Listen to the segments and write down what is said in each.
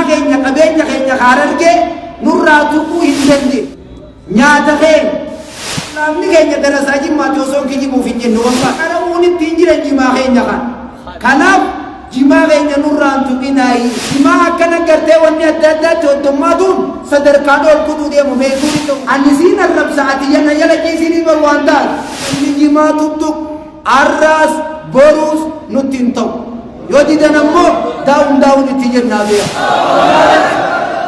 jimaa keenya qabeenya keenya kaarargee nurraa tuquu hin dandeenye. Nyaata keenya namni keenya dalasaa jimmaatti osoo kijibuuf hin jennu wammaa qaramuun ittiin jiran jimaa keenya kan. Kanaaf jimaa keenya nurraan tuqinaayi. Jimaa akkana gartee wanni adda addaatti hoddommaatuun sadarkaan ol kutuu deemu beekuu ni ta'u. Ani siin arrabsaati yana jala ciisinii baru waan taate inni jimaa tuttuq arraas boruus nutti hin ta'u. Yoo didan ammoo daa'uun itti jennaa beeka.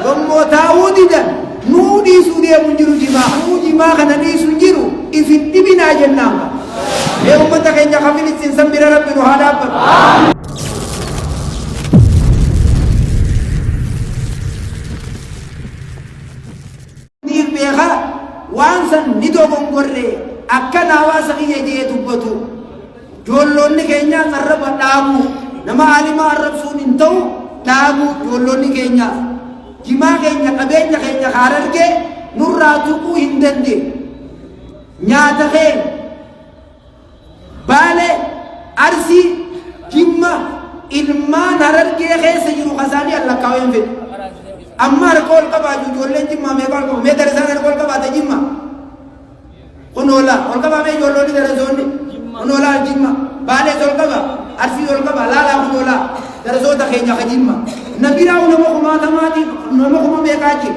Yommoo taa'uu didan nuu dhiisuu deemu jiru jimaa. Nuu jimaa kana dhiisuu jiru ifin dhibinaa jennaan. Mee ummata keenya kafin ittiin sambira rabbi nu haa dhaabbatu. Waan san ni dogongorree akka hawaasa kiyya jee dubbatu joolloonni keenya arraba dhaabu nama alimaa arrabsuun hin ta'u dhaabu joolloonni keenya jimaa keenya qabeenya keenya kaarargee nurraa tuquu hin dandeenye. Nyaata keenya Baalee Arsii Jimma ilmaan Harargee keessa jiru kasaanii allakkaa'uu hin fedhu. Amma harka ol qabaatu ijoolleen Jimmaa meeqa ol qabu? Mee darsaan harka ol qabaate Jimma? Kunoolaa ol qabaamee ijoolloonni darsoonni kunoolaa Jimma Baalee ol qaba Arsii ol qaba laalaa kunoolaa darsoota keenya ka Jimma. Nabiraa'u nama kumaatamaati nama kuma meeqaa jiru?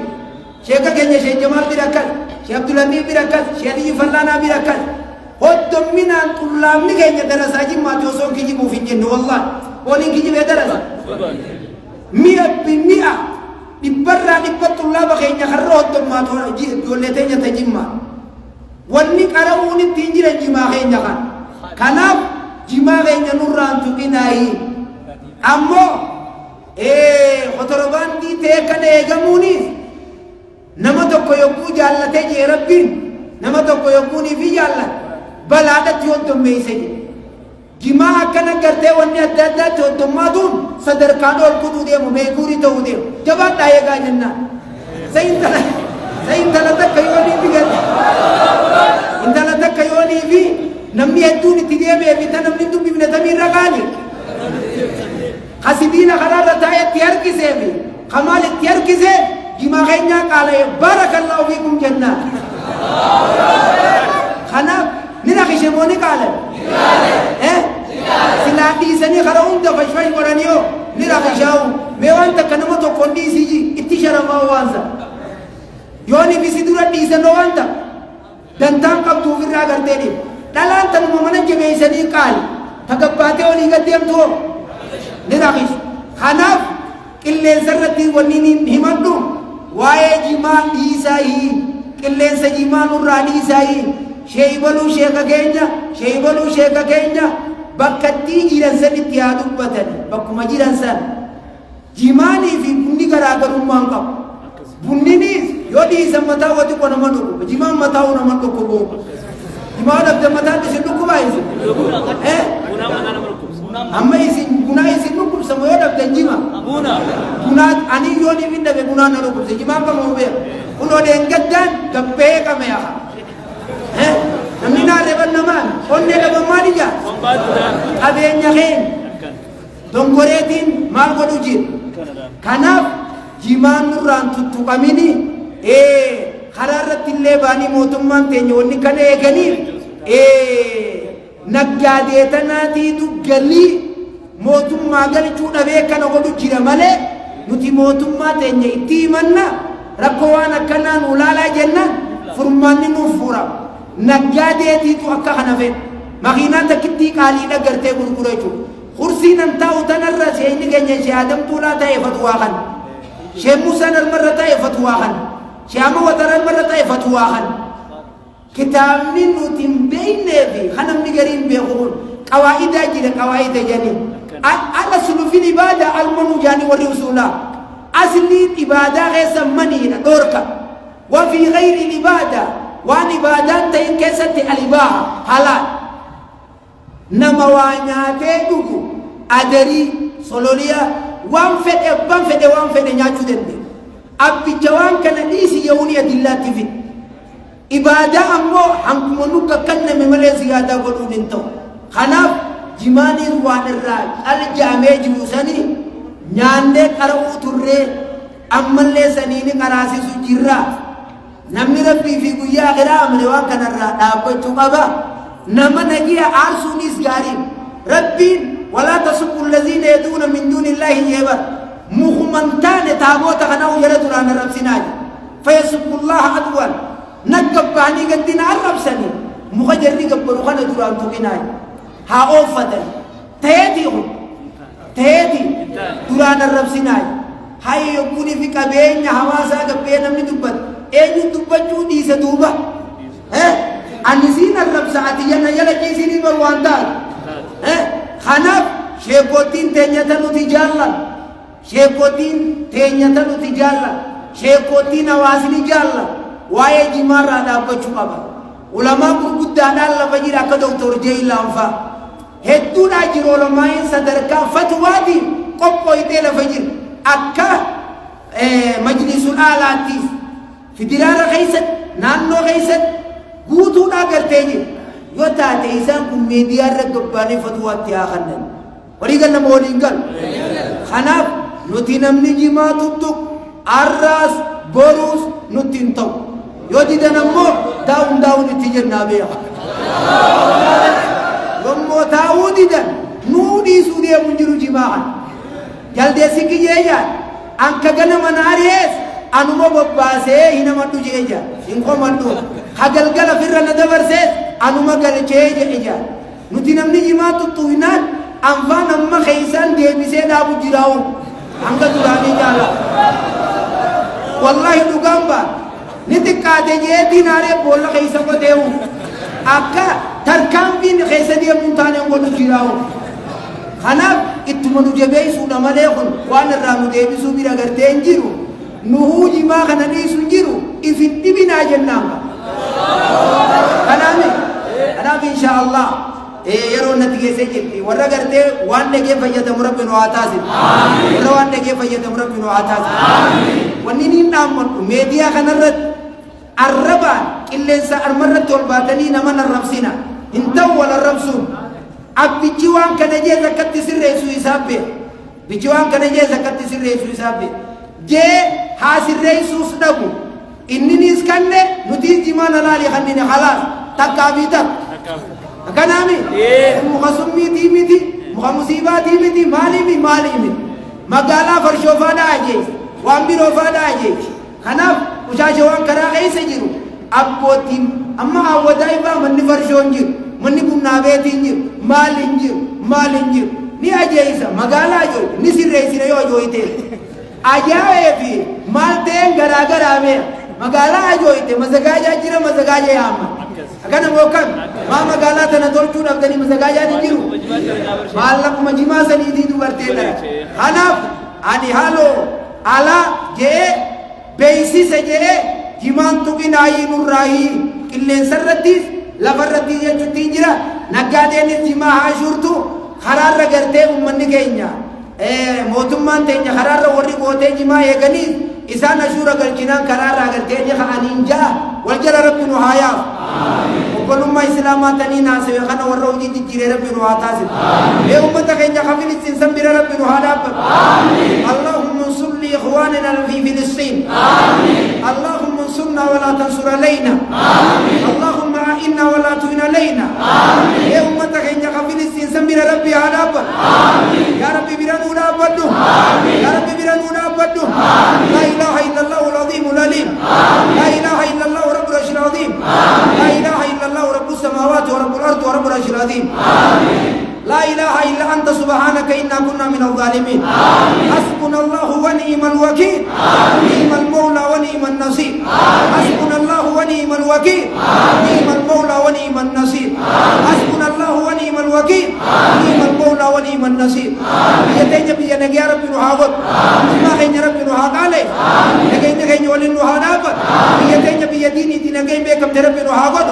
Sheeka keenya Sheek Jamaal bira akkas, Sheek Abdulaziz bira akkas, Sheek Aliyyi Fallaanaa bira akkas. Hoddomminaan xullaabni keenya darasaa Jimmaatti osoo kijibuuf hin jennu wallaahi waliin kijibee darasa. Mi'a bimi'a dhibbarraa dhibba xullaaba keenya karra hoddommaatu ijoollee teenya ta Jimmaa. Wanni qara'uun ittiin jiran jimaa keenya kan. Kanaaf jimaa keenya nurraan tuqinaayi. Ammoo kontorbaandii ta'e kan eegamuunis nama tokko yogguu jaallatee jee rabbiin nama tokko yogguu ni fi jaallate balaadhatti hoddommeeyse jedhe. Jimaa akkana gartee wanni adda addaatti hoddommaatuun sadarkaan ol kutuu deemu beekuuri ta'uu deemu. Jabaadhaa eegaa jennaan. Intala takka yoonii fi garte. Intala takka yoonii fi namni hedduun itti deemee fi ta namni dubbifne tamiirra qaani. Kasibiila karaarra taa'ee itti harkisee fi kamaal itti harkisee jimaa keenyaa qaala'ee barakallahu fiikum jennaan. Kanaaf ni rakishe moo ni qaala'e? Silaa dhiisanii karaa hunda fashfash godhanii yoo ni rakishaa'u. Mee waan takka nama tokkoon dhiisii itti sharamaa waansa. Yoon ibisi dura dhiisanoo waan ta'a dantaan qabdu ofirraa gartee dhiibu. Dhalaan tanuma mana jabeessanii qaali tagabbaatee olii gaddeemtu ni rakishu. Kanaaf qilleensa irratti wanni himadhu waa'ee jimaa dhiisaayi. Qilleensa jimaa nurraa dhiisaayi. Sheeyibaluu sheeka keenya bakka itti jiran san itti haa dubbatan bakkuma jiran san. Jimaanii fi bunni garaagarummaan qabu. Bunninis yoo dhiisan mataa wati ko nama dhukkuba jimaan mataa nama dhukkubu. Jimaa dhabde mataan isin dhukkubaa isin. Amma isin bunaa isin dhukkubsamu yoo dhabden jima. Bunaa ani yoo ni fi dhabe bunaa na dhukkubse jimaan kama hubee. Kun odeen gaddaan gabbee kame haa. Namni naarreban namaan onnee dhaban maali jaa? Qabeenya keenya dongoreetiin maal godhu jira? Kanaaf jimaan nurraan tuttuqamini karaa irratti illee baanii mootummaan teenya wanni kana eeganiif naggaadee tanaatiitu galii mootummaa galchuu dhabee kana godhu jira malee nuti mootummaa teenya itti himanna rakkoo waan akkanaa nu laalaa jennaan furmaanni nuuf furama. Naggaadeetiitu akka kana fedhe makiinaa takkittii qaaliidha gartee gurgura jechuudha. Kursiin an taa'u tanarra sheenni keenya shee Adamtuulaa ta'e fatuwaa kan. Shee Musaan armarra ta'e fatuwaa kan. Shee Amma Watara armarra ta'e fatuwaa kan. Kitaabni nuti hin beeknee fi kan namni gariin beeku kun qawaa'idaa jira qawaa'ida jedhanii. Al-aslu fil ibaadaa al-manuu jaanii warri usuulaa. Asliin ibaadaa keessa maniidha dhoorka. Wa fi ghayri ibaadaa waan ibaadaan ta'in keessatti alibaaha halaal. Nama waa nyaatee dhugu adarii sololiyaa waan fedhe abbaan fedhe waan fedhe nyaachuu dandeenya. Abbicha waan kana dhiisi ye'uun adillaatti fide. Ibaadaa ammoo hankuma nugga kanname malee ziyaadaa godhuun hin ta'u. Kanaaf jimaaniin waan irraa aljaamee jiru sanii nyaannee qara'uu turree أما اللي سنين قراسي سجرا نمني ربي في قيا غرام لواكنا الرابط قبا نما نجي عرسو نسجاري ربي ولا تسبوا الذين يدعون من دون الله يبا مخمنتان تابوت غناو يردنا الرب سناج فيسبوا الله عدوا نقب باني قدنا الرب سني مخجرني قبلوا خنا دران تقناي ها أوفدن تهديهم تهدي دران الرب سناي هاي يكوني في كبين حواسا كبين من دبت أين دبت جودي سدوبة أنسين الرب ساعتي يلا جيسيني بروانتال خناف شيكوتين تنيتن تجالا شيكوتين تنيتن تجالا شيكوتين واسني جالا واي جمارة دابچو قبا علماء قرقودان الله فجر أكا دكتور جيل لانفا هدون أجر علماء صدركا فتواتي قبو يتيل فجر أكا مجلس الآلاتي فدرار خيست نانو خيست قوتون أقر تيجي yoo taate isaan kun meediyaa irra gabbaanee fatwaatti haa kennan walii galna moo waliin gal kanaaf nuti namni jimaa tuttuq arraas boruus nutti hin ta'u yoo didan ammoo daa'uun itti jennaa beeka yommoo taa'uu didan nuu dhiisuu deemuun jiru jimaa kan jaldeessi kiyyee jaan anka ganama naariyees anuma bobbaasee hinamadhu jee jaan hin qomadhu hagalgala firra na dabarsees anuma galchee jedhe jaan nuti namni jimaa tuttuinaan anfaan amma keeysan deebisee dhaabu jiraa'u hanga duraanii jaala wallahi dhugaan baa ni xiqqaate jeetii naaree boolla keeysa qoteewu akka tarkaanfiin keessa deemuun taaneen godhu jiraa'u kanaaf ittuma nu jabeessuudha malee kun waan irraa nu deebisuu bira gartee hin jiru nuhuu jimaa kana dhiisu hin jiru ifin dhibinaa jennaan kanaaf inshaallah yeroo natti geessee jirti warra gartee waan dhagee fayyadamu rabbi nu haa taasisu warra waan dhagee fayyadamu rabbi nu haa taasisu wanni niin dhaammadhu meediyaa kanarratti arrabaan qilleensa armarratti ol baatanii nama narrabsina hin ta'u wal arrabsuun abbichi waan kana jee zakkatti sirreessu isaaf beeka bichi waan kana jee zakkatti sirreessu isaaf beeka jee haa sirreessuus dhabu inninis kanne nutis jimaan alaali kannine khalaas takkaafi takka akanaami muka summiitii miti muka musiibaatii miti maaliimi magaalaa farshoofaadhaa ajees waan biroofaadhaa ajees kanaaf ushaashe waan karaa keessa jiru abbootiin amma hawwataa ifaa manni farshoon jiru manni bunnaa beetiin jiru maaliin jiru ni ajeesa magaalaa jiru ni sirreessina yoo jooyitee ajaa'ee fi maal ta'een garaagaraa mee magaalaa ajooyite mazagaajaa jira mazagaaja yaama akana mookan maa magaalaa tana tolchuudhaaf tanii mazagaajaan hin jiru maallaquma jimaa saniitii dubartee dara kanaaf ani haaloo alaa jee beeysise jee jimaan tuqinaayii nurraayii qilleensarrattis lafarrattis jechuuttiin jira naggaadeenis jimaa haashuurtu karaarra gartee ummanni keenya mootummaan teenya karaarra warri gootee jimaa eeganiis isaan ashuura galchinaan karaarra gartee ni ka'aniin jaa wal jala rabbi nu haa yaafu obbolummaa islaamaa tanii naasee kana warra hojii jijjiiree rabbi nu haa taasisu mee ummata keenya ka filistiin bira rabbi nu haa dhaabbatu allahumma ansur li ikhwanina fi filistiin allahumma ansurna wala tansur alayna allahumma a'inna wala tu'in alayna mee ummata keenya ka filistiin bira rabbi haa dhaabbatu ya rabbi bira nu dhaabbadhu ya rabbi bira nu dhaabbadhu la ilaha illa allah al-azim al-alim la ilaha illa allah rabbul arshil azim la ilaha illa allah rabbus samawati wa rabbul ardi wa rabbul arshil azim لا إله إلا أنت سبحانك إنا كنا من الظالمين حسبنا الله ونعم الوكيل نعم المولى ونعم النصير حسبنا الله ونعم الوكيل نعم المولى ونعم النصير حسبنا الله ونعم الوكيل نعم المولى ونعم النصير يتيجي بيا نجي ربي نهاود ما خين ربي نهاد عليه نجي ولي نهاد أبد يتيجي بيا ديني دين نجي بيكم ربي نهاود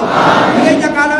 نجي قال